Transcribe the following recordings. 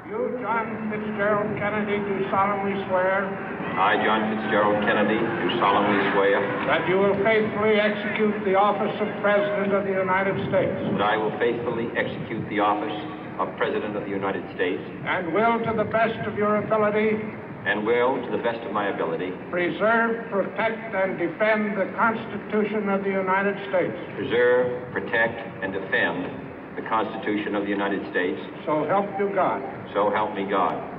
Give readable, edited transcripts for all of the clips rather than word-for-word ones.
You, John Fitzgerald Kennedy, do solemnly swear. I, John Fitzgerald Kennedy, do solemnly swear. That you will faithfully execute the office of President of the United States. That I will faithfully execute the office of President of the United States. And will, to the best of your ability. And will, to the best of my ability. Preserve, protect, and defend the Constitution of the United States. Preserve, protect, and defend the Constitution of the United States. So help you God. So help me God.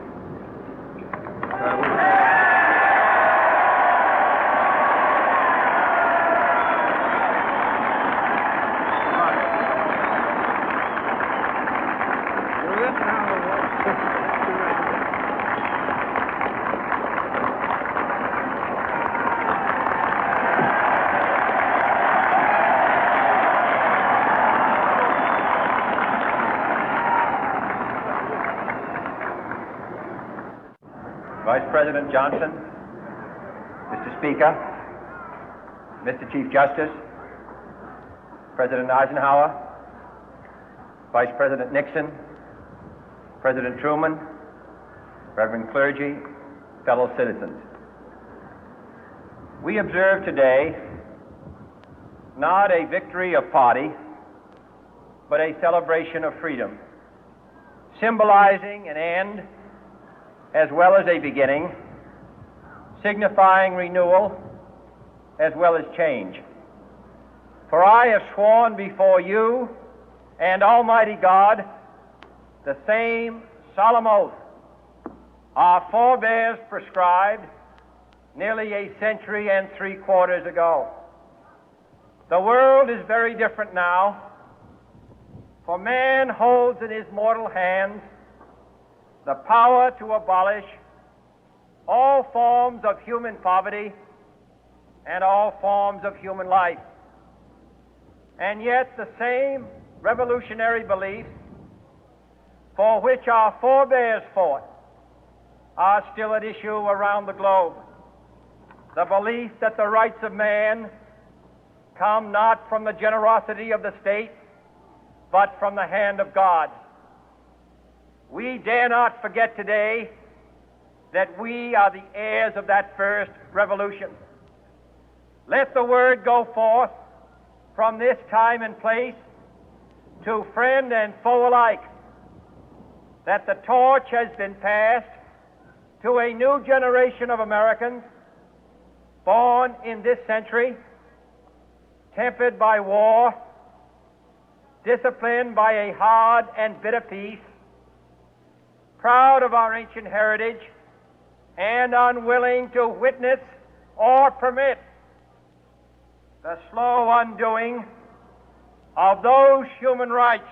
Vice President Johnson, Mr. Speaker, Mr. Chief Justice, President Eisenhower, Vice President Nixon, President Truman, Reverend clergy, fellow citizens. We observe today not a victory of party, but a celebration of freedom, symbolizing an end as well as a beginning, signifying renewal as well as change. For I have sworn before you and Almighty God the same solemn oath our forebears prescribed nearly a century and 3/4 ago. The world is very different now, for man holds in his mortal hands the power to abolish all forms of human poverty and all forms of human life. And yet the same revolutionary beliefs for which our forebears fought are still at issue around the globe. The belief that the rights of man come not from the generosity of the state, but from the hand of God. We dare not forget today that we are the heirs of that first revolution. Let the word go forth from this time and place to friend and foe alike that the torch has been passed to a new generation of Americans born in this century, tempered by war, disciplined by a hard and bitter peace, proud of our ancient heritage, and unwilling to witness or permit the slow undoing of those human rights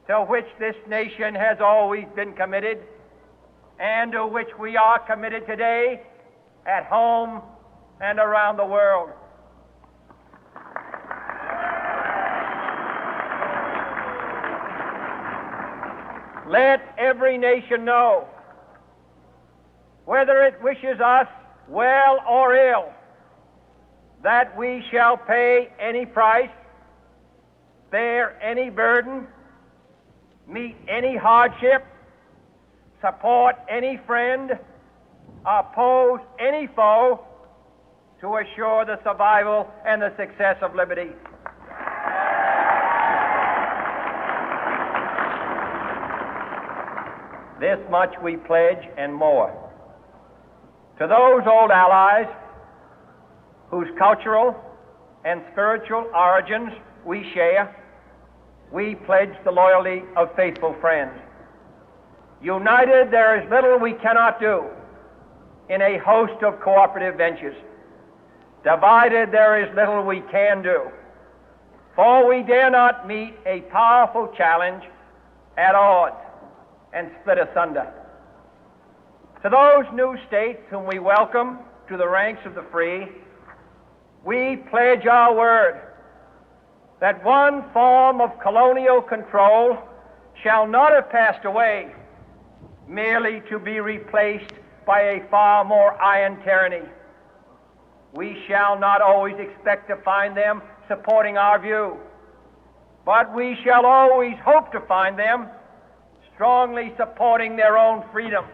to which this nation has always been committed and to which we are committed today at home and around the world. Let every nation know, whether it wishes us well or ill, that we shall pay any price, bear any burden, meet any hardship, support any friend, oppose any foe to assure the survival and the success of liberty. This much we pledge and more. To those old allies whose cultural and spiritual origins we share, we pledge the loyalty of faithful friends. United, there is little we cannot do in a host of cooperative ventures. Divided, there is little we can do, for we dare not meet a powerful challenge at odds and split asunder. To those new states whom we welcome to the ranks of the free, we pledge our word that one form of colonial control shall not have passed away, merely to be replaced by a far more iron tyranny. We shall not always expect to find them supporting our view, but we shall always hope to find them strongly supporting their own freedom,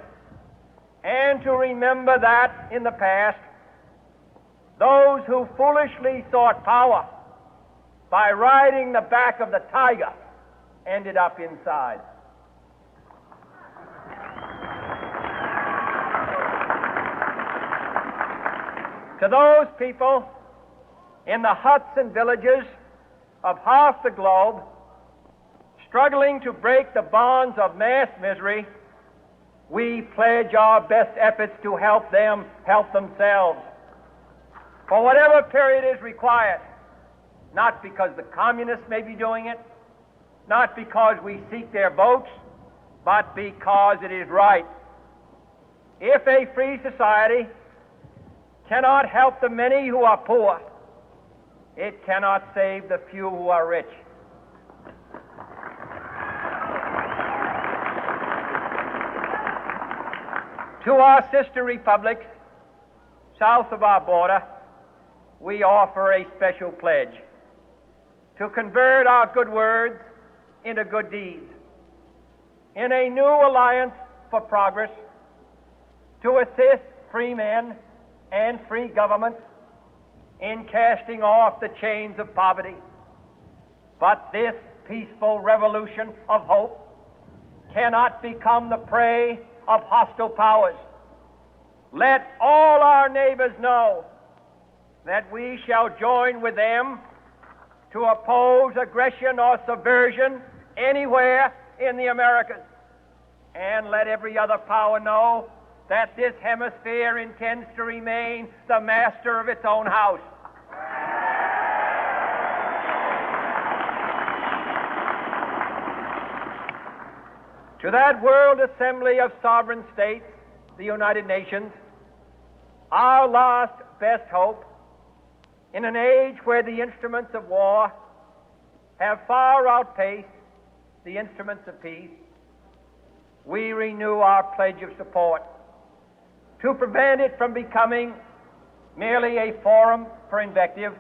and to remember that in the past, those who foolishly sought power by riding the back of the tiger ended up inside. To those people in the huts and villages of half the globe struggling to break the bonds of mass misery, we pledge our best efforts to help them help themselves for whatever period is required, not because the communists may be doing it, not because we seek their votes, but because it is right. If a free society cannot help the many who are poor, it cannot save the few who are rich. To our sister republics south of our border, we offer a special pledge to convert our good words into good deeds, in a new alliance for progress, to assist free men and free governments in casting off the chains of poverty. But this peaceful revolution of hope cannot become the prey of hostile powers. Let all our neighbors know that we shall join with them to oppose aggression or subversion anywhere in the Americas. And let every other power know that this hemisphere intends to remain the master of its own house. To that World Assembly of Sovereign States, the United Nations, our last best hope, in an age where the instruments of war have far outpaced the instruments of peace, we renew our pledge of support to prevent it from becoming merely a forum for invective